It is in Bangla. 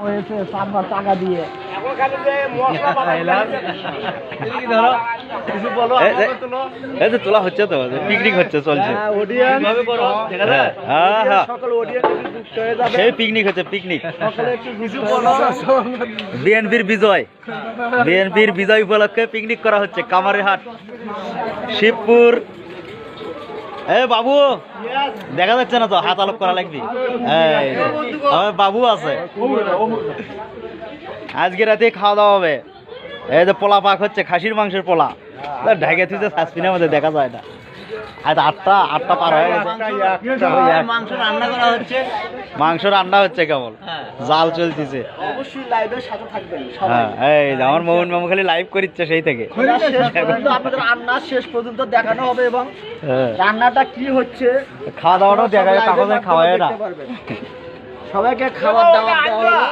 হয়েছে সাতবার টাকা দিয়ে তোলা হচ্ছে তো পিকনিক হচ্ছে চলছে সেই পিকনিক হচ্ছে পিকনিক বিএনপির বিজয় উপলক্ষে পিকনিক করা হচ্ছে কামারহাট শিবপুর। এ বাবু দেখা যাচ্ছে না তো, হাত আলোক করা লাগবে। আমার বাবু আছে, আজকে রাতে খাওয়া দাওয়া হবে। এই যে পোলা পাক হচ্ছে, খাসির মাংসের পোলা ঢাকে থুইতে সাসপিনের মধ্যে দেখা যায় না। আজ আটটা পার হয়ে গেছে, মাংস রান্না করা হচ্ছে, মাংস রান্না হচ্ছে কেমন, জাল চলতেছে। অবশ্যই লাইভের সাথে থাকবেন হ্যাঁ, এই যে আমার মোহন মামু খালি লাইভ করিচ্ছে সেই থেকে। আপনাদের রান্না শেষ পর্যন্ত দেখানো হবে এবং রান্নাটা কি হচ্ছে খাওয়া দাওয়াটাও দেখা যায়, কাগজে খাওয়ায় না। সবাইকে খাবার দাবার দেওয়া হবে।